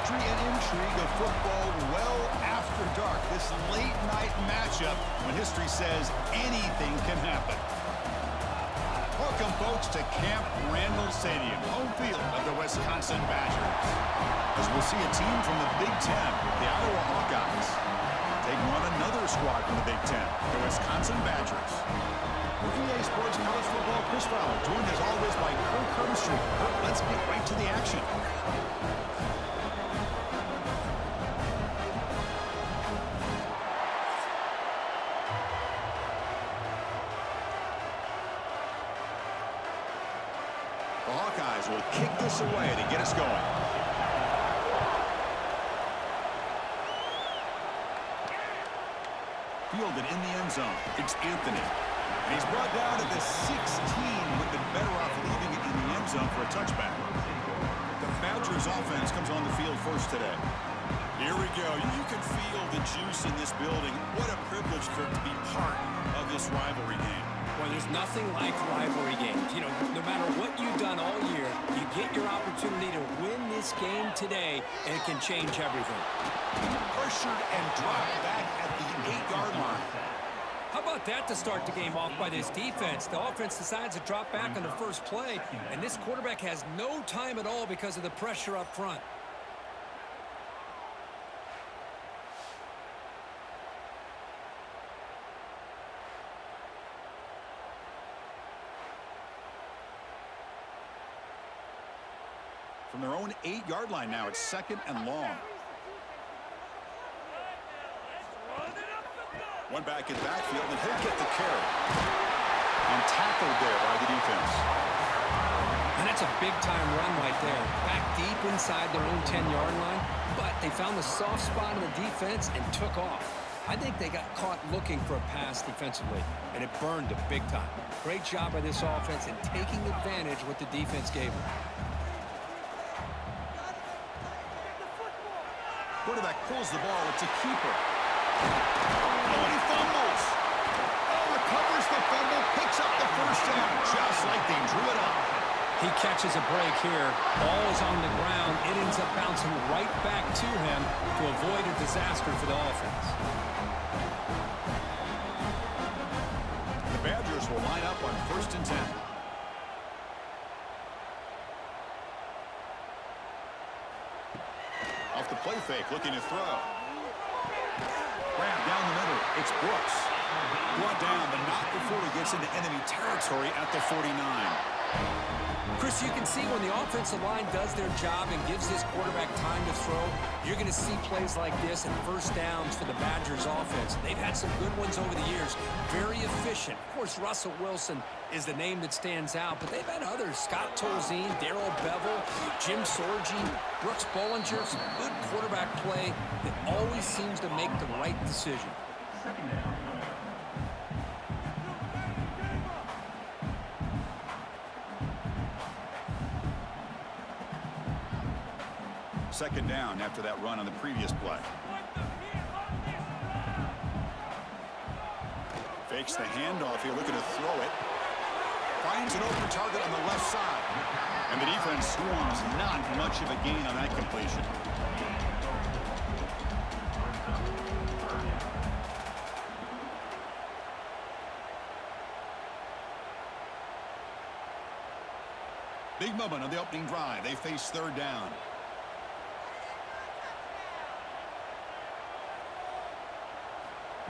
mystery and intrigue of football well after dark. This late-night matchup when history says anything can happen. Welcome, folks, to Camp Randall Stadium, home field of the Wisconsin Badgers. As we'll see a team from the Big Ten, the Iowa Hawkeyes, taking on another squad from the Big Ten, the Wisconsin Badgers. For EA Sports College Football, Chris Fowler, joined as always by Kirk Hermstreet. Kirk, let's get right to the action. The Hawkeyes will kick this away to get us going. Fielded in the end zone. It's Anthony. And he's brought down to the 16. Would have been better off leaving it in the end zone for a touchback. The Badgers offense comes on the field first today. Here we go. You can feel the juice in this building. What a privilege, Kirk, to be part of this rivalry game. Well, there's nothing like rivalry games. You know, no matter what you've done all year, you get your opportunity to win this game today, and it can change everything. Pressured and dropped back at the 8-yard line. How about that to start the game off by this defense? The offense decides to drop back on the first play, and this quarterback has no time at all because of the pressure up front. From their own 8-yard line now, it's 2nd and long. One back in backfield, and he'll get the carry. And tackled there by the defense. And that's a big-time run right there. Back deep inside their own 10-yard line, but they found the soft spot in the defense and took off. I think they got caught looking for a pass defensively, and it burned them big time. Great job by this offense in taking advantage of what the defense gave them. Quarterback pulls the ball. It's a keeper. Oh, and he fumbles. Oh, recovers the fumble, picks up the first down, just like they drew it up. He catches a break here. Ball is on the ground. It ends up bouncing right back to him to avoid a disaster for the offense. The Badgers will line up on 1st and 10. Off the play fake, looking to throw. Grab down the middle. It's Brooks. Brought down, but not before he gets into enemy territory at the 49. Chris, you can see when the offensive line does their job and gives this quarterback time to throw, you're going to see plays like this and first downs for the Badgers offense. They've had some good ones over the years. Very efficient. Of course, Russell Wilson is the name that stands out, but they've had others. Scott Tolzien, Darrell Bevel, Jim Sorgi, Brooks Bollinger. Some good quarterback play that always seems to make the right decision. Second down after that run on the previous play. Fakes the handoff here, looking to throw it. Finds an open target on the left side. And the defense swarms, not much of a gain on that completion. Big moment on the opening drive. They face 3rd down.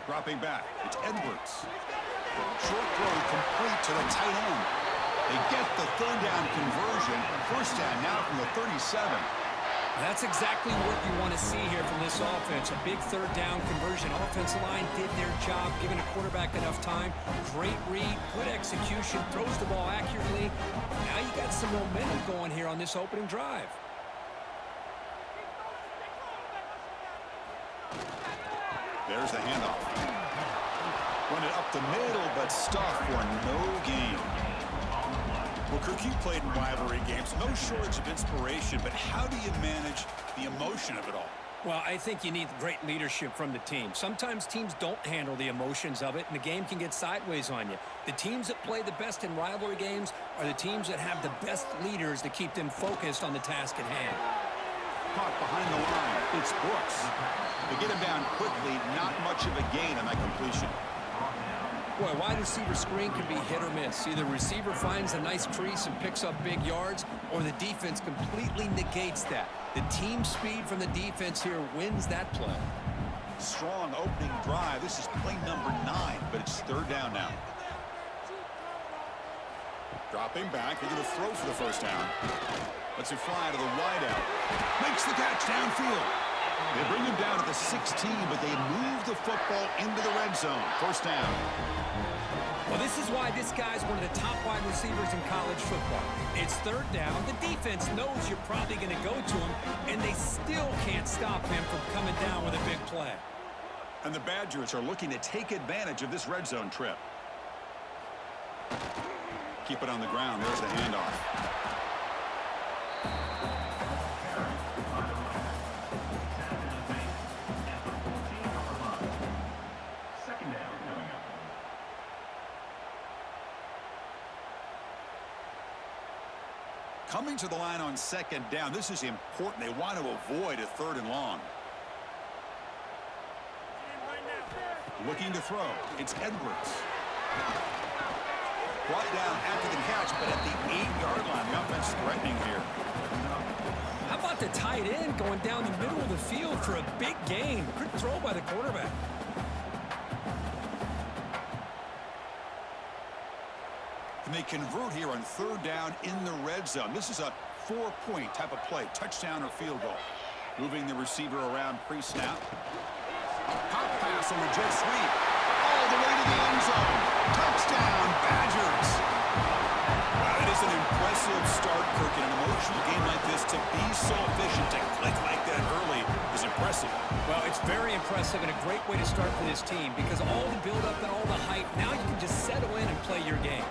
Dropping back, it's Edwards. Short throw complete to the tight end. They get the 3rd down conversion. First down now from the 37. That's exactly what you want to see here from this offense. A big 3rd down conversion. Offensive line did their job, giving a quarterback enough time. Great read, good execution, throws the ball accurately. Now you got some momentum going here on this opening drive. There's the handoff. Run it up the middle, but stuffed for no gain. Well, Kirk, you played in rivalry games. No shortage of inspiration, but how do you manage the emotion of it all? Well, I think you need great leadership from the team. Sometimes teams don't handle the emotions of it, and the game can get sideways on you. The teams that play the best in rivalry games are the teams that have the best leaders to keep them focused on the task at hand. Caught behind the line. It's Brooks. They get him down quickly, not much of a gain on that completion. Boy, a wide receiver screen can be hit or miss. Either the receiver finds a nice crease and picks up big yards, or the defense completely negates that. The team speed from the defense here wins that play. Strong opening drive. This is play number 9, but it's third down now. Dropping back, they're going to throw for the first down. Lets it fly to the wideout. Makes the catch downfield. They bring him down at the 16, but they move the football into the red zone. First down. Well, this is why this guy's one of the top wide receivers in college football. It's third down. The defense knows you're probably going to go to him, and they still can't stop him from coming down with a big play. And the Badgers are looking to take advantage of this red zone trip. Keep it on the ground. There's the handoff. Coming to the line on second down. This is important. They want to avoid a third and long. Looking to throw. It's Edwards. Brought down after the catch, but at the 8-yard line. The offense threatening here. How about the tight end going down the middle of the field for a big gain? Good throw by the quarterback. And they convert here on third down in the red zone. This is a 4-point type of play, touchdown or field goal. Moving the receiver around pre-snap. Pop pass on the jet sweep. All the way to the end zone. Touchdown, Badgers. That is an impressive start, Kirk. In an emotional game like this, to be so efficient, to click like that early is impressive. Well, it's very impressive and a great way to start for this team because all the build-up and all the hype, now you can just settle in and play your game.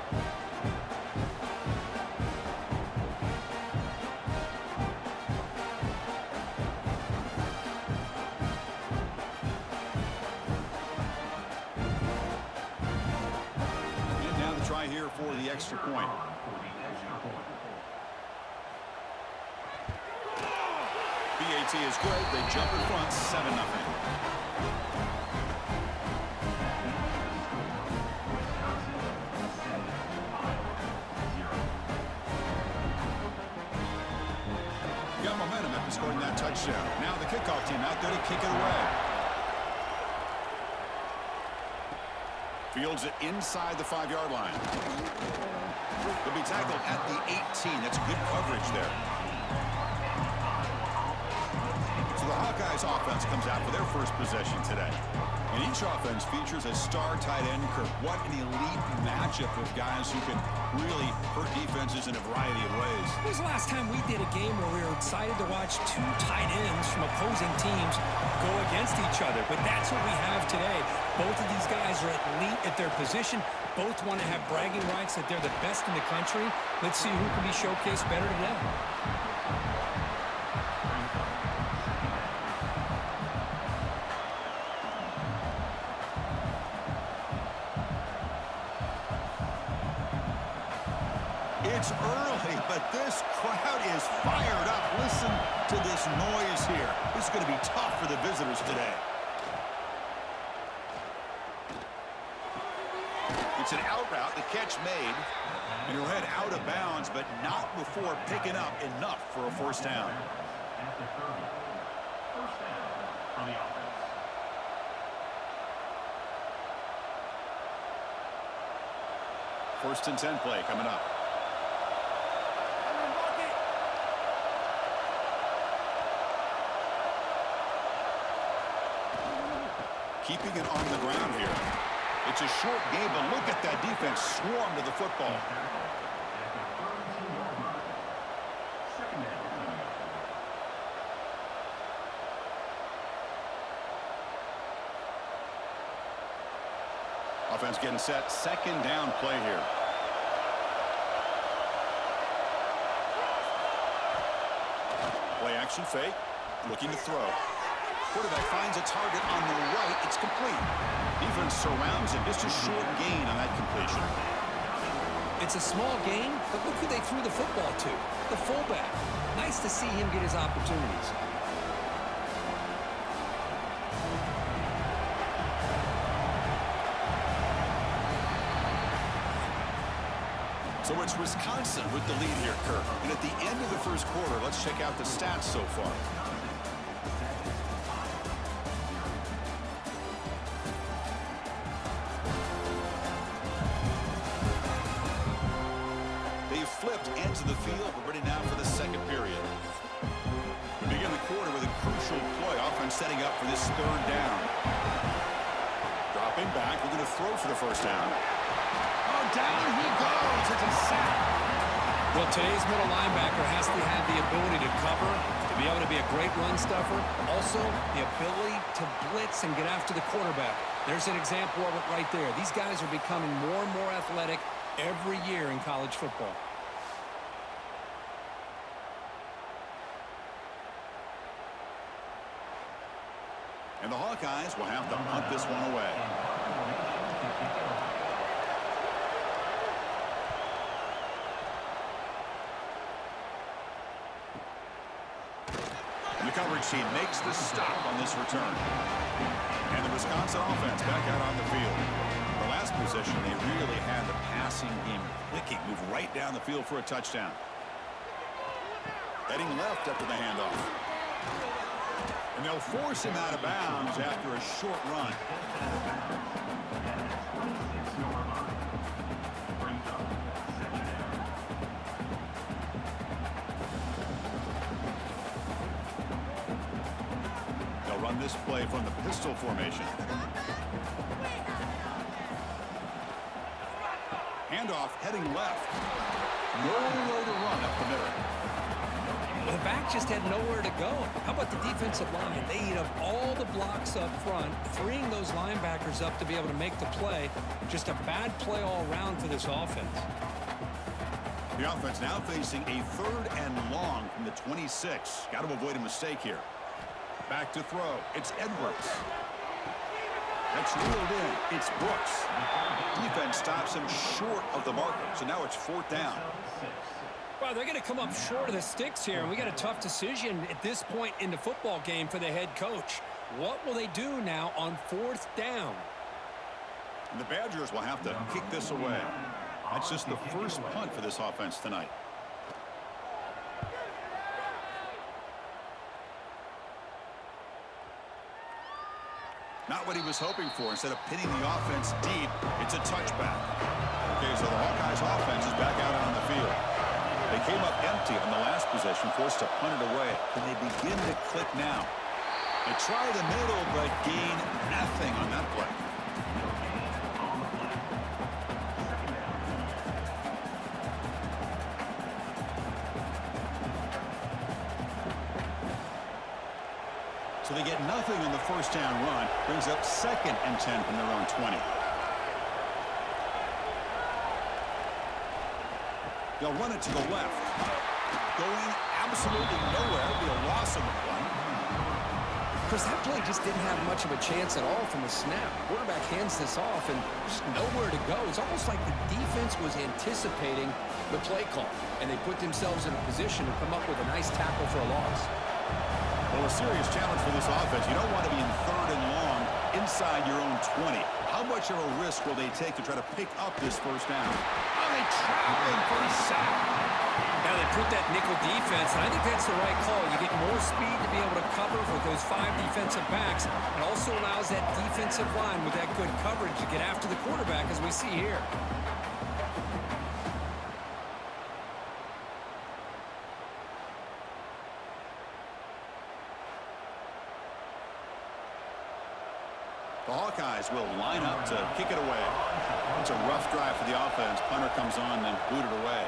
Here for the extra point. BAT is good. They jump in front, 7-0. Got momentum after scoring that touchdown. Now the kickoff team out there to kick it away. Fields it inside the 5-yard line. He'll be tackled at the 18. That's good coverage there. So the Hawkeyes offense comes out for their first possession today. And each offense features a star tight end, Kirk. What an elite matchup with guys who can really hurt defenses in a variety of ways. When was the last time we did a game where we were excited to watch two tight ends from opposing teams go against each other? But that's what we have today. Both of these guys are elite at their position. Both want to have bragging rights that they're the best in the country. Let's see who can be showcased better today. It's early, but this crowd is fired up. Listen to this noise here. This is going to be tough for the visitors today. It's an out route, the catch made, and he'll head out of bounds, but not before picking up enough for a first down. First and 10 play coming up. Keeping it on the ground here. It's a short game, but look at that defense swarm to the football. Offense getting set. Second down play here. Play action fake. Looking to throw. Quarterback finds a target on the right. It's complete. Defense surrounds him. Just a short gain on that completion. It's a small gain, but look who they threw the football to. The fullback. Nice to see him get his opportunities. So it's Wisconsin with the lead here, Kirk. And at the end of the first quarter, let's check out the stats so far. They've flipped ends of the field. We're ready now for the second period. We begin the quarter with a crucial play. Offense setting up for this third down. Dropping back, we're going to throw for the first down. Oh, down he goes. It's a sack. Well, today's middle linebacker has to have the ability to cover, to be able to be a great run stuffer. Also, the ability to blitz and get after the quarterback. There's an example of it right there. These guys are becoming more and more athletic every year in college football. And the Hawkeyes will have to punt this one away. And the coverage team makes the stop on this return. And the Wisconsin offense back out on the field. The last possession, they really had the passing game clicking. Move right down the field for a touchdown. Heading left after the handoff. And they'll force him out of bounds after a short run. They'll run this play from the pistol formation. Handoff heading left. Nowhere to run up the middle. The back just had nowhere to go. How about the defensive line? They eat up all the blocks up front, freeing those linebackers up to be able to make the play. Just a bad play all around for this offense. The offense now facing a 3rd and long from the 26. Got to avoid a mistake here. Back to throw. It's Edwards. That's reeled in. It's Brooks. Defense stops him short of the marker. So now it's 4th down. Well, they're going to come up short of the sticks here, and we got a tough decision at this point in the football game for the head coach. What will they do now on 4th down? And the Badgers will have to kick this away. That's just the first punt for this offense tonight. Not what he was hoping for. Instead of pinning the offense deep, it's a touchback. Okay, so the Hawkeyes offense is back out on the field. They came up empty on the last possession, forced to punt it away. Can they begin to click now? They try the middle, but gain nothing on that play. So they get nothing on the first down run. Brings up 2nd and 10 from their own 20. They'll run it to the left. Going absolutely nowhere. It'll be a loss on the play. Chris, that play just didn't have much of a chance at all from the snap. Quarterback hands this off and just nowhere to go. It's almost like the defense was anticipating the play call, and they put themselves in a position to come up with a nice tackle for a loss. Well, a serious challenge for this offense. You don't want to be in 3rd and long inside your own 20. How much of a risk will they take to try to pick up this first down? Are they traveling for a sack? Now they put that nickel defense, and I think that's the right call. You get more speed to be able to cover for those 5 defensive backs. It also allows that defensive line with that good coverage to get after the quarterback, as we see here. The Hawkeyes will line up to kick it away. It's a rough drive for the offense. Punter comes on and booted away.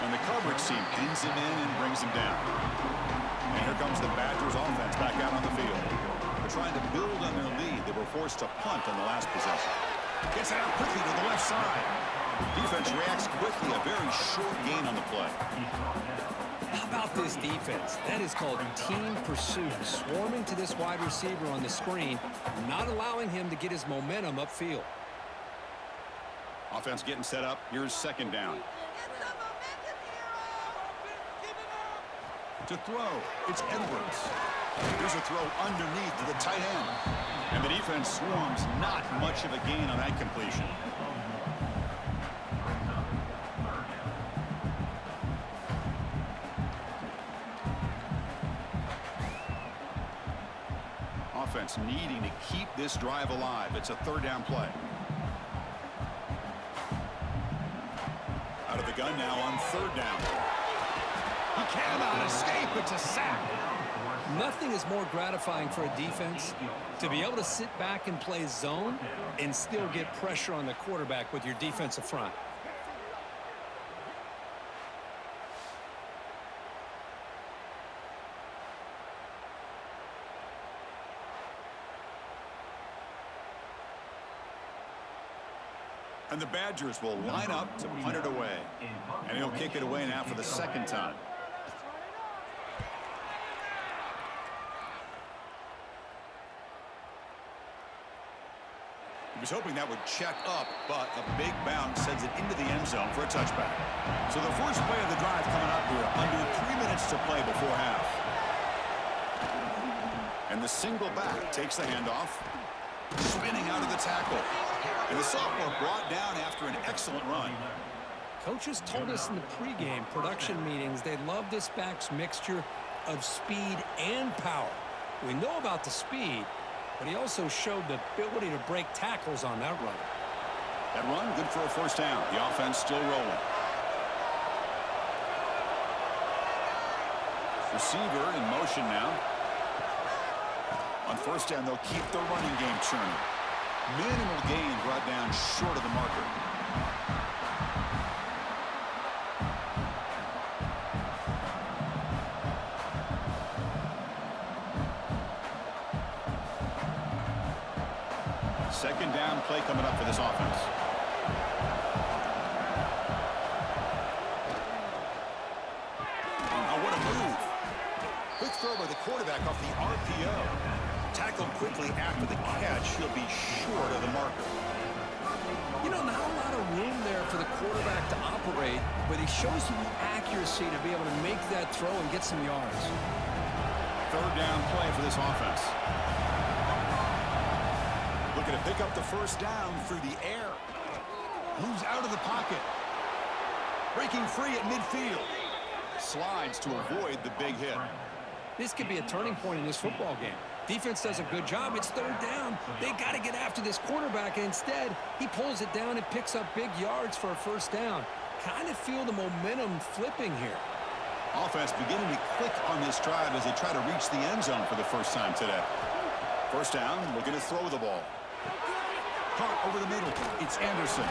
And the coverage team pins him in and brings him down. And here comes the Badgers offense back out on the field. They're trying to build on their lead. They were forced to punt on the last possession. Gets out quickly to the left side. Defense reacts quickly. A very short gain on the play. How about this defense? That is called team pursuit. Swarming to this wide receiver on the screen, not allowing him to get his momentum upfield. Offense getting set up. Here's 2nd down. To throw, it's Edwards. Here's a throw underneath to the tight end. And the defense swarms, not much of a gain on that completion. Offense needing to keep this drive alive. It's a third down play. Out of the gun now on third down. He cannot escape. It's a sack. Nothing is more gratifying for a defense to be able to sit back and play zone and still get pressure on the quarterback with your defensive front. And the Badgers will line up to punt it away. And he'll kick it away now for the second time. He was hoping that would check up, but a big bounce sends it into the end zone for a touchback. So the first play of the drive coming up here, under 3 minutes to play before half. And the single back takes the handoff, spinning out of the tackle. And the sophomore brought down after an excellent run. Coaches told us in the pregame production meetings they love this back's mixture of speed and power. We know about the speed, but he also showed the ability to break tackles on that run. That run, good for a first down. The offense still rolling. Receiver in motion now. On first down, they'll keep the running game churning. Minimal gain brought down short of the marker. Second down play coming up for this offense. Oh, what a move. Quick throw by the quarterback off the RPO. Tackled quickly after the catch. He'll be short of the marker. You know, not a lot of room there for the quarterback to operate, but he shows you the accuracy to be able to make that throw and get some yards. Third down play for this offense. Looking to pick up the first down through the air. Moves out of the pocket. Breaking free at midfield. Slides to avoid the big hit. This could be a turning point in this football game. Defense does a good job. It's third down. They got to get after this quarterback, and instead, he pulls it down and picks up big yards for a first down. Kind of feel the momentum flipping here. Offense beginning to click on this drive as they try to reach the end zone for the first time today. First down, looking to throw the ball. Caught over the middle. It's Anderson.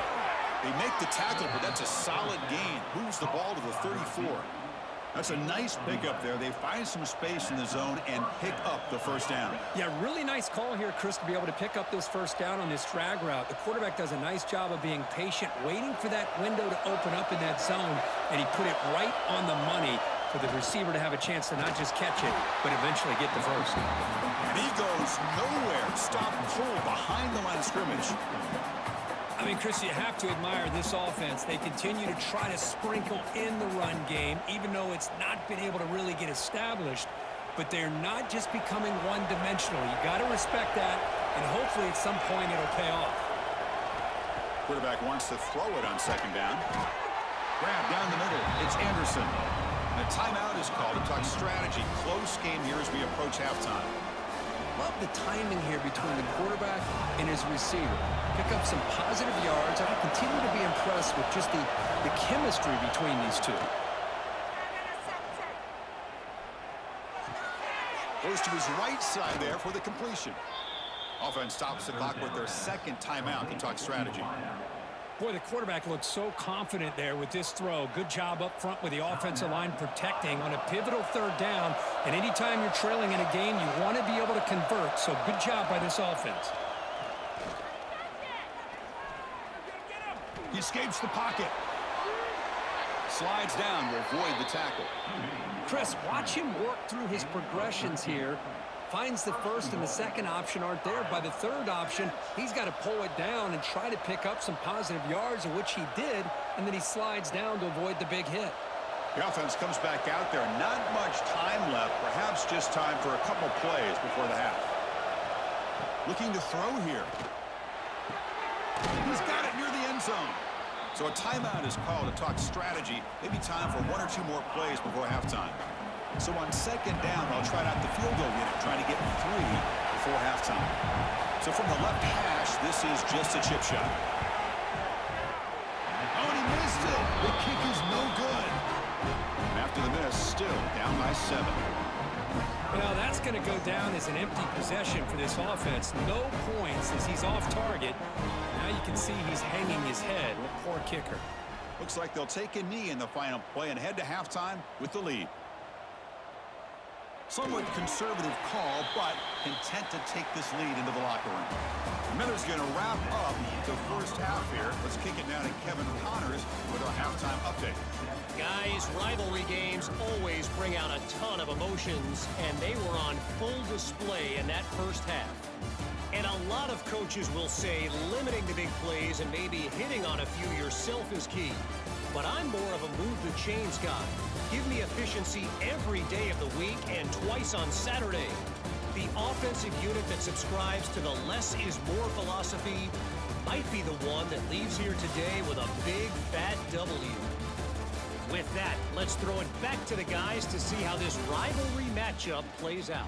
They make the tackle, but that's a solid gain. Moves the ball to the 34. That's a nice pickup there. They find some space in the zone and pick up the first down. Yeah, really nice call here, Chris, to be able to pick up this first down on this drag route. The quarterback does a nice job of being patient, waiting for that window to open up in that zone, and he put it right on the money for the receiver to have a chance to not just catch it, but eventually get the first. And he goes nowhere. Stop pull behind the line of scrimmage. I mean, Chris, you have to admire this offense. They continue to try to sprinkle in the run game, even though it's not been able to really get established. But they're not just becoming one-dimensional. You got to respect that, and hopefully at some point it'll pay off. Quarterback wants to throw it on second down. Grab down the middle. It's Anderson. And a timeout is called to talk strategy. Close game here as we approach halftime. Love the timing here between the quarterback and his receiver. Pick up some positive yards, and I continue to be impressed with just the chemistry between these two. Goes to his right side there for the completion. Offense stops the clock with their second timeout to talk strategy. Boy, the quarterback looks so confident there with this throw. Good job up front with the offensive line protecting on a pivotal third down. And anytime you're trailing in a game, you want to be able to convert. So good job by this offense. He escapes the pocket. Slides down to avoid the tackle. Chris, watch him work through his progressions here. Finds the first and the second option aren't there. By the third option, he's got to pull it down and try to pick up some positive yards, of which he did, and then he slides down to avoid the big hit. The offense comes back out there. Not much time left. Perhaps just time for a couple plays before the half. Looking to throw here. He's got it near the end zone. So a timeout is called to talk strategy. Maybe time for 1 or 2 more plays before halftime. So on second down, they'll try out the field goal unit, trying to get 3 before halftime. So from the left hash, this is just a chip shot. Oh, and he missed it. The kick is no good. After the miss, still down by 7. Well, that's going to go down as an empty possession for this offense. No points as he's off target. Now you can see he's hanging his head. What poor kicker. Looks like they'll take a knee in the final play and head to halftime with the lead. Somewhat conservative call, but content to take this lead into the locker room. Miller's going to wrap up the first half here. Let's kick it down to Kevin Connors with our halftime update. Guys, rivalry games always bring out a ton of emotions, and they were on full display in that first half. And a lot of coaches will say limiting the big plays and maybe hitting on a few yourself is key. But I'm more of a move the chains guy. Give me efficiency every day of the week and twice on Saturday. The offensive unit that subscribes to the less is more philosophy might be the one that leaves here today with a big fat W. With that, let's throw it back to the guys to see how this rivalry matchup plays out.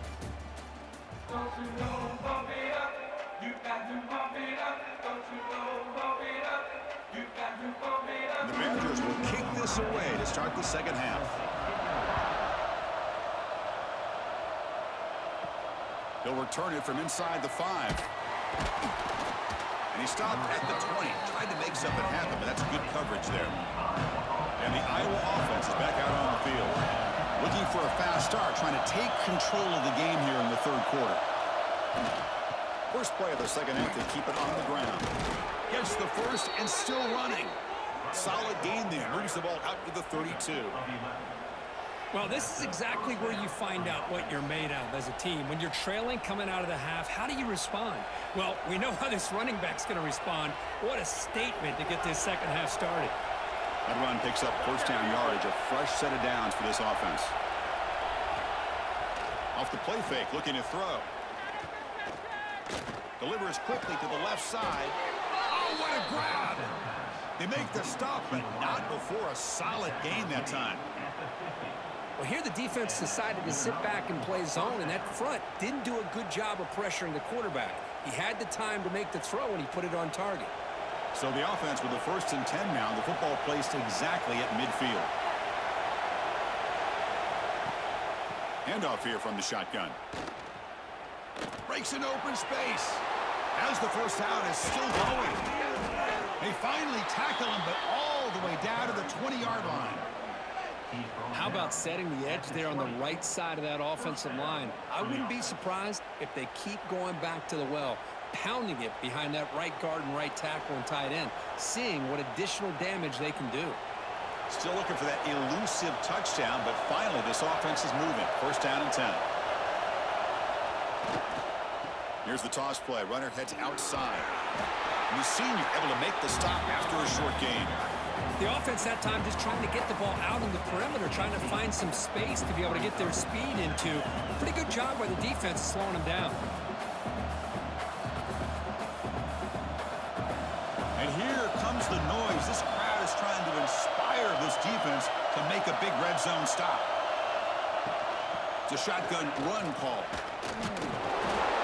Don't you know, bump it up. You got to bump it up. Don't you know, bump it up. You got to bump it up. The Badgers will kick this away to start the second half. He'll return it from inside the 5. And he stopped at the 20. Tried to make something happen, but that's good coverage there. And the Iowa offense is back out on the field. Looking for a fast start, trying to take control of the game here in the third quarter. First play of the second half, they keep it on the ground. Gets the first and still running. Solid game there. Moves the ball out to the 32. Well, this is exactly where you find out what you're made of as a team. When you're trailing coming out of the half, how do you respond? Well, we know how this running back's going to respond. What a statement to get this second half started. That run picks up first down yardage, a fresh set of downs for this offense. Off the play fake, looking to throw. Delivers quickly to the left side. Oh, what a grab! They make the stop, but not before a solid gain that time. Well, here the defense decided to sit back and play zone, and that front didn't do a good job of pressuring the quarterback. He had the time to make the throw, and he put it on target. So the offense with the 1st and 10 now, the football placed exactly at midfield. Handoff here from the shotgun. Breaks an open space. As the first out is still going. They finally tackle him, but all the way down to the 20-yard line. How about setting the edge there on the right side of that offensive line? I wouldn't be surprised if they keep going back to the well, pounding it behind that right guard and right tackle and tight end, seeing what additional damage they can do. Still looking for that elusive touchdown, but finally this offense is moving. First down and 10. Here's the toss play. Runner heads outside. And the senior able to make the stop after a short gain. The offense that time just trying to get the ball out on the perimeter, trying to find some space to be able to get their speed into. Pretty good job by the defense slowing them down. And here comes the noise. This crowd is trying to inspire this defense to make a big red zone stop. It's a shotgun run call.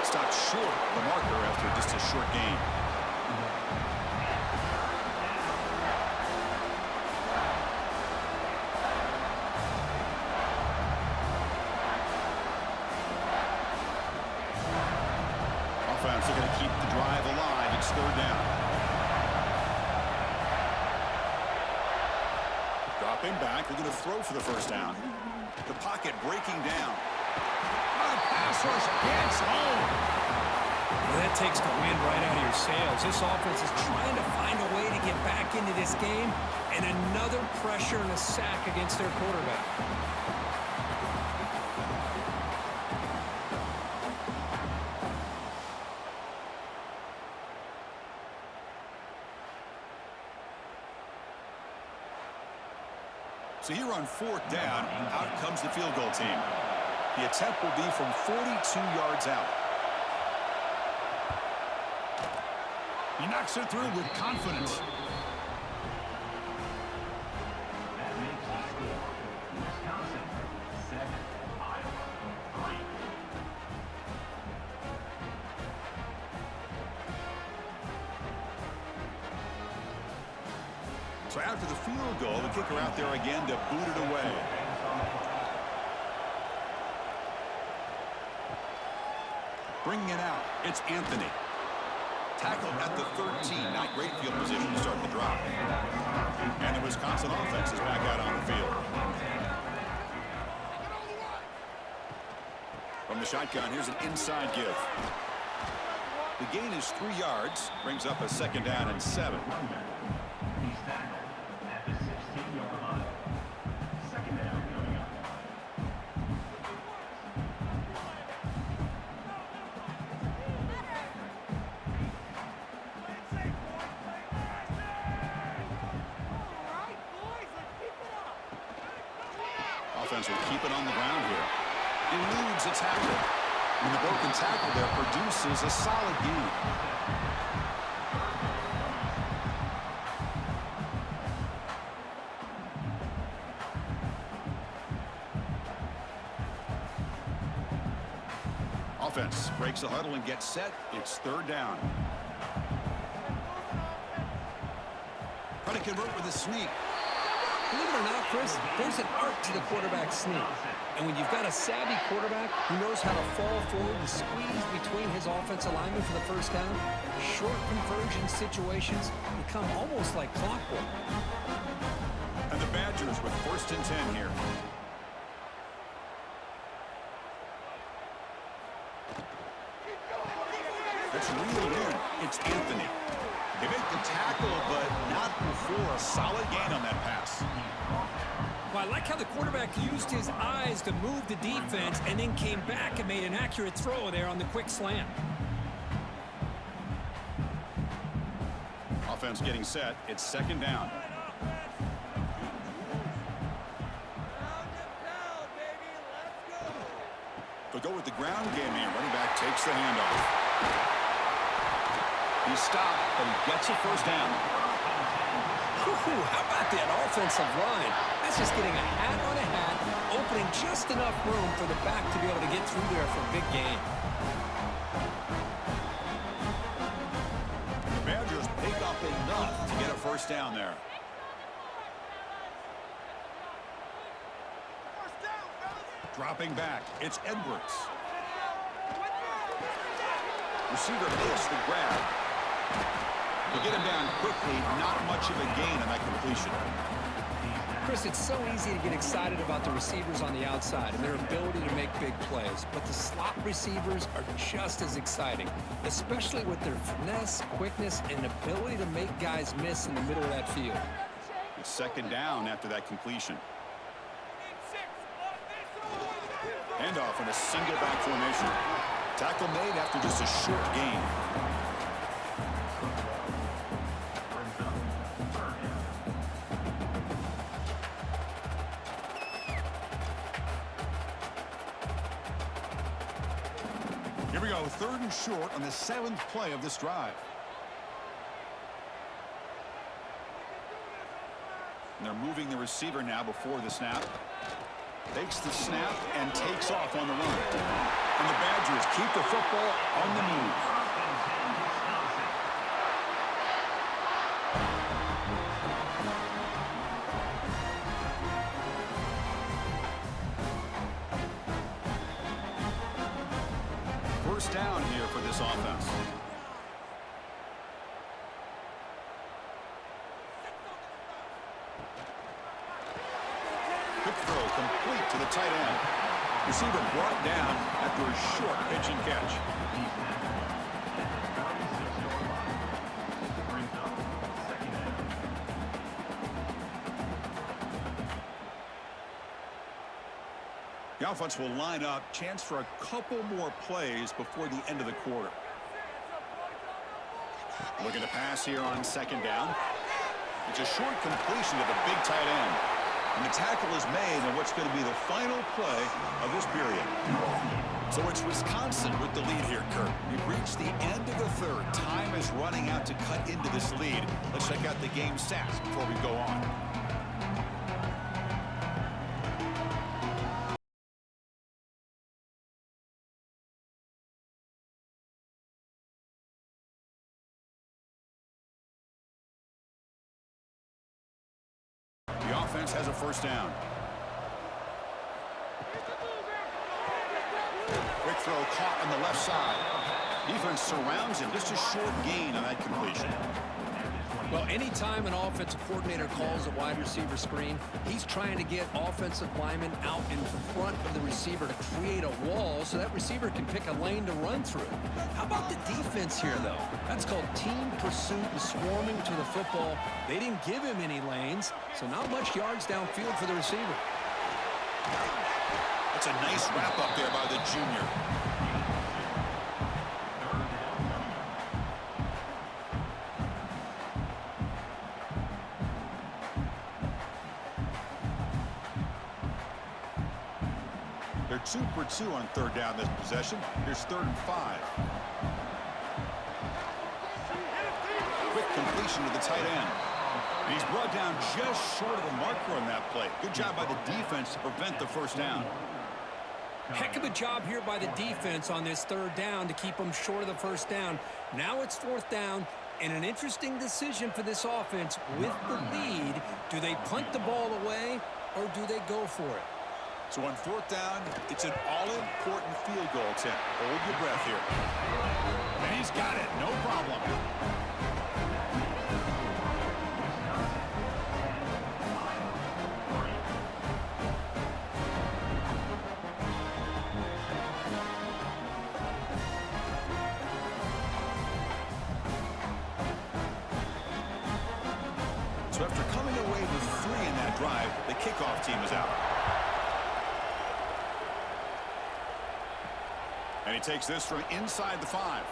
Stopped short of the marker after just a short gain. Offense looking to keep the drive alive. It's third down. Dropping back, looking to throw for the first down. The pocket breaking down. Oh, the pass rush gets home. Well, that takes the wind right out of your sails. This offense is trying to find a way to get back into this game, and another pressure and a sack against their quarterback. So here on 4th down, out comes the field goal team. The attempt will be from 42 yards out. He knocks it through with confidence. That makes the score. Wisconsin 7, Iowa 3. So after the field goal, the kicker out there again to boot it away. Bringing it out, it's Anthony. Tackled at the 13. Not great field position to start the drive. And the Wisconsin offense is back out on the field. From the shotgun, here's an inside give. The gain is 3 yards. Brings up a 2nd down and 7. He's tackled at the 16-yard line. 2nd down coming up. Offense will keep it on the ground here. Eludes a tackle. And the broken tackle there produces a solid gain. Offense breaks the huddle and gets set. It's 3rd down. Trying to convert with a sneak. Believe it or not, Chris, there's an art to the quarterback sneak. And when you've got a savvy quarterback who knows how to fall forward and squeeze between his offensive linemen for the 1st down, short conversion situations become almost like clockwork. And the Badgers with 1st and 10 here. It's reeled in. It's Anthony. They make the tackle, but not before a solid gain on that pass. Well, I like how the quarterback used his eyes to move the defense and then came back and made an accurate throw there on the quick slant. Offense getting set. It's 2nd down. They'll go with the ground game here. Running back takes the handoff. He's stopped, but he gets a 1st down. How about that offensive line? That's just getting a hat on a hat, opening just enough room for the back to be able to get through there for a big gain. The Badgers pick up enough to get a 1st down there. Dropping back, it's Edwards. Receiver missed the grab. To get him down quickly, not much of a gain on that completion. Chris, it's so easy to get excited about the receivers on the outside and their ability to make big plays, but the slot receivers are just as exciting, especially with their finesse, quickness, and ability to make guys miss in the middle of that field. It's 2nd down after that completion. Handoff in a single back formation. Tackle made after just a short gain. Here we go, 3rd and short on the 7th play of this drive. And they're moving the receiver now before the snap. Takes the snap and takes off on the run. And the Badgers keep the football on the move. First down here for this offense. Quick throw complete to the tight end. Receiver brought down after a short pitch and catch. The offense will line up. Chance for a couple more plays before the end of the quarter. Looking to pass here on 2nd down. It's a short completion to the big tight end. And the tackle is made on what's going to be the final play of this period. So it's Wisconsin with the lead here, Kurt. We've reached the end of the third. Time is running out to cut into this lead. Let's check out the game stats before we go on. The offense has a first down. Quick throw caught on the left side. Defense surrounds him. Just a short gain on that completion. Well, anytime an offensive coordinator calls a wide receiver screen, he's trying to get offensive linemen out in front of the receiver to create a wall so that receiver can pick a lane to run through. How about the defense here, though? That's called team pursuit and swarming to the football. They didn't give him any lanes, so not much yards downfield for the receiver. That's a nice wrap up there by the junior. They're 2 for 2 on third down this possession. Here's 3rd and 5. Quick completion to the tight end. And he's brought down just short of the marker on that play. Good job by the defense to prevent the first down. Heck of a job here by the defense on this 3rd down to keep them short of the first down. Now it's 4th down, and an interesting decision for this offense with the lead. Do they punt the ball away, or do they go for it? So on 4th down, it's an all-important field goal attempt. Hold your breath here. And he's got it. No problem. So after coming away with 3 in that drive, the kickoff team is out. And he takes this from inside the 5.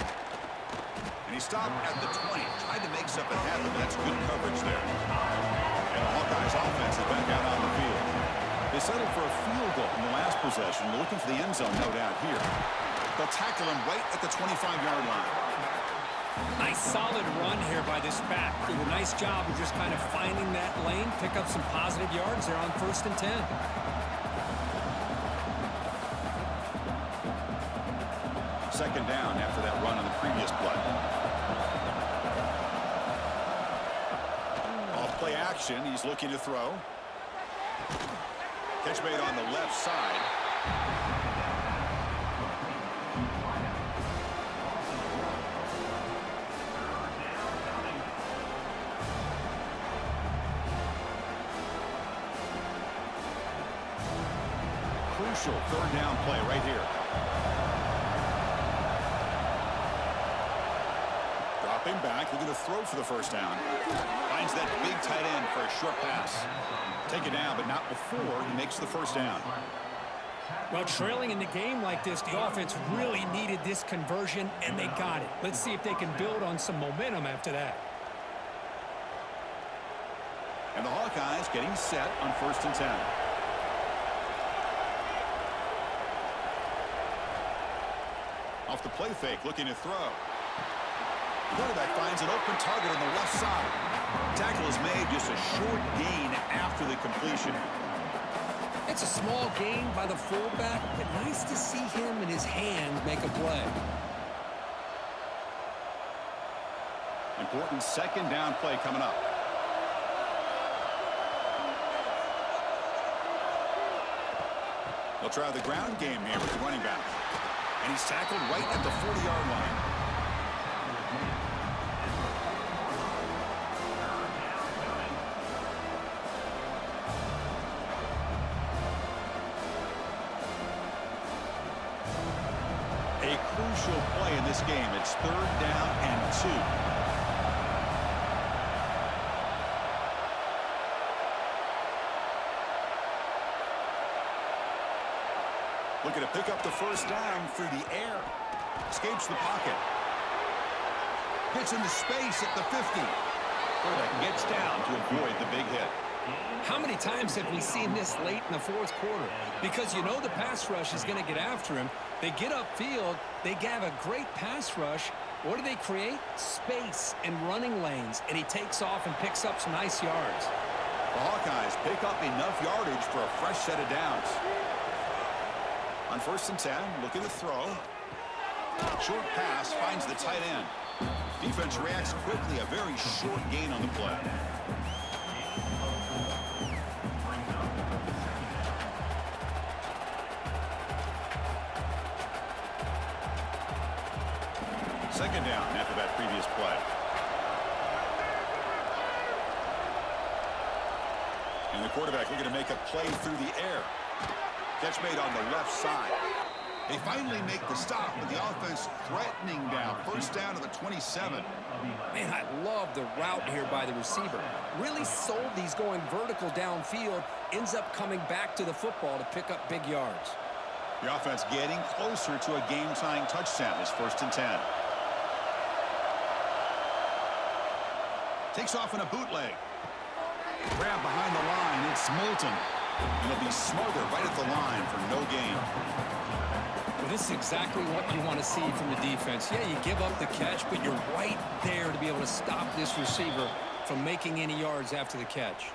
And he stopped at the 20. Tried to make something happen, but that's good coverage there. And the Hawkeyes offense is back out on the field. They settled for a field goal in the last possession. They're looking for the end zone, no doubt, here. They'll tackle him right at the 25-yard line. Nice solid run here by this back. Did a nice job of just kind of finding that lane, pick up some positive yards there on 1st and 10. Second down after that run on the previous play. Off play action, he's looking to throw. Catch made on the left side. Crucial 3rd down play right here. Dropping back, looking to throw for the first down. Finds that big tight end for a short pass. Take it down, but not before he makes the first down. Well, trailing in the game like this, the offense really needed this conversion, and they got it. Let's see if they can build on some momentum after that. And the Hawkeyes getting set on 1st and 10. Off the play fake, looking to throw. Quarterback finds an open target on the left side. Tackle is made, just a short gain after the completion. It's a small gain by the fullback, but nice to see him and his hands make a play. Important 2nd down play coming up. They'll try the ground game here with the running back. And he's tackled right at the 40-yard line. A crucial play in this game. It's 3rd down and 2. Looking to pick up the first down through the air. Escapes the pocket. Gets into space at the 50. Quarterback gets down to avoid the big hit. How How many times have we seen this late in the fourth quarter? Because you know the pass rush is going to get after him. They get upfield. They have a great pass rush. What do they create? Space and running lanes. And he takes off and picks up some nice yards. The Hawkeyes pick up enough yardage for a fresh set of downs. On 1st and 10, looking to throw. Short pass finds the tight end. Defense reacts quickly, a very short gain on the play. Second down after that previous play. And the quarterback looking to make a play through the air. Catch made on the left side. They finally make the stop, but the offense threatening down. First down to the 27. Man, I love the route here by the receiver. Really sold these going vertical downfield. Ends up coming back to the football to pick up big yards. The offense getting closer to a game-tying touchdown. This 1st and 10. Takes off in a bootleg. Grab behind the line. It's Moulton. It'll be smothered right at the line for no gain. Well, this is exactly what you want to see from the defense. Yeah, you give up the catch, but you're right there to be able to stop this receiver from making any yards after the catch.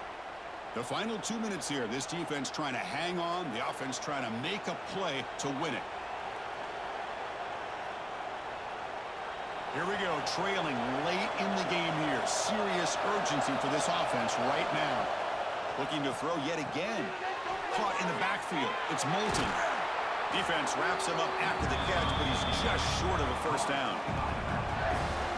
The final 2 minutes here. This defense trying to hang on. The offense trying to make a play to win it. Here we go, trailing late in the game here. Serious urgency for this offense right now. Looking to throw yet again. Caught in the backfield. It's Moulton. Defense wraps him up after the catch, but he's just short of a first down.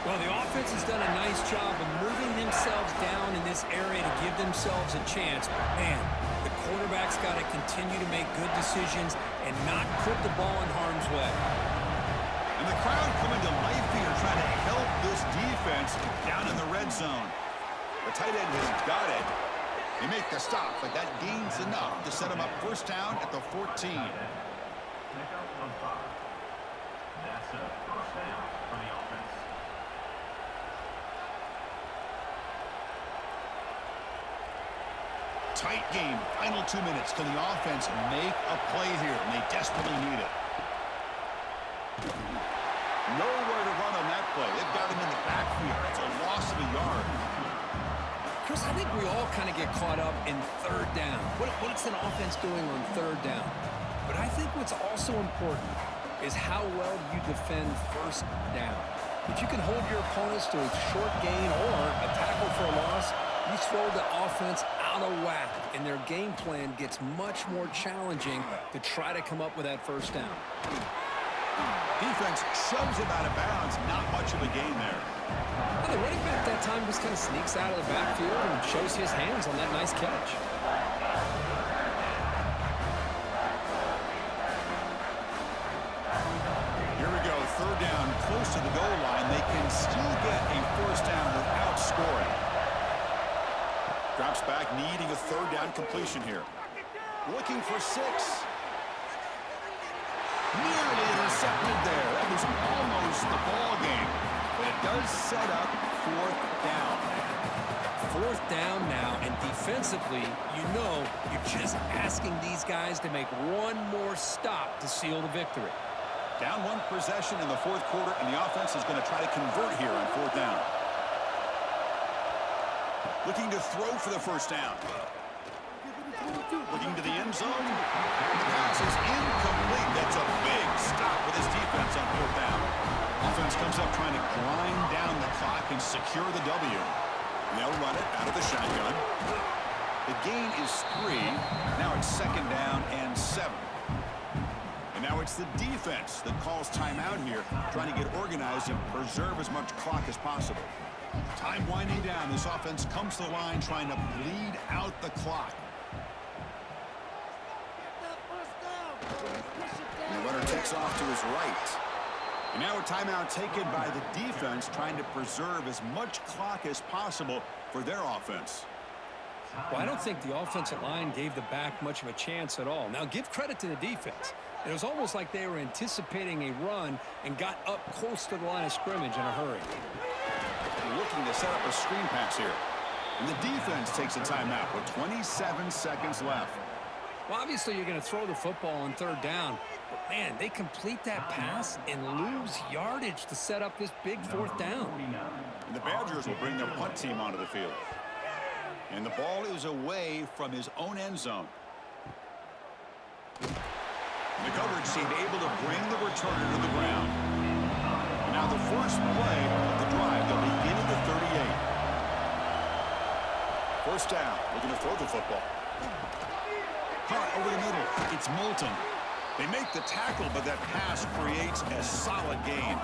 Well, the offense has done a nice job of moving themselves down in this area to give themselves a chance. But, man, the quarterback's got to continue to make good decisions and not put the ball in harm's way. And the crowd coming to life here, trying to help this defense down in the red zone. The tight end has got it. They make the stop, but that gains enough to set him up first down at the 14. Tight game, final 2 minutes. Can the offense make a play here? And they desperately need it. Nowhere to run on that play. They've got him in the backfield. It's a loss of a yard. Chris, I think we all kind of get caught up in third down. What's an offense doing on third down? But I think what's also important is how well you defend first down. If you can hold your opponents to a short gain or a tackle for a loss, you throw the offense out of whack, and their game plan gets much more challenging to try to come up with that first down. Defense shoves him out of bounds. Not much of a gain there. Well, the running back that time just kind of sneaks out of the backfield and shows his hands on that nice catch. Here we go. Third down, close to the goal line. They can still get a first down without scoring. Drops back, needing a third down completion here. Looking for 6. Nearly intercepted there. That was almost the ball game. But it does set up 4th down. 4th down now, and defensively, you know you're just asking these guys to make one more stop to seal the victory. Down 1 possession in the 4th quarter, and the offense is going to try to convert here on 4th down. Looking to throw for the first down. Looking to the end zone. The pass is incomplete. That's a big stop with his defense on 4th down. Offense comes up trying to grind down the clock and secure the W. And they'll run it out of the shotgun. The gain is 3. Now it's 2nd down and 7. And now it's the defense that calls timeout here, trying to get organized and preserve as much clock as possible. Time winding down. This offense comes to the line trying to bleed out the clock. And the runner takes off to his right. And now a timeout taken by the defense, trying to preserve as much clock as possible for their offense. Well, I don't think the offensive line gave the back much of a chance at all. Now, give credit to the defense. It was almost like they were anticipating a run and got up close to the line of scrimmage in a hurry. Looking to set up a screen pass here. And the defense takes a timeout with 27 seconds left. Well, obviously, you're going to throw the football on third down. But, man, they complete that pass and lose yardage to set up this big fourth down. And the Badgers will bring their punt team onto the field. And the ball is away from his own end zone. And the coverage seemed able to bring the returner to the ground. And now the first play of the drive, they'll begin at the 38. First down, looking to throw the football. Caught over the middle. It's Moulton. They make the tackle, but that pass creates a solid gain.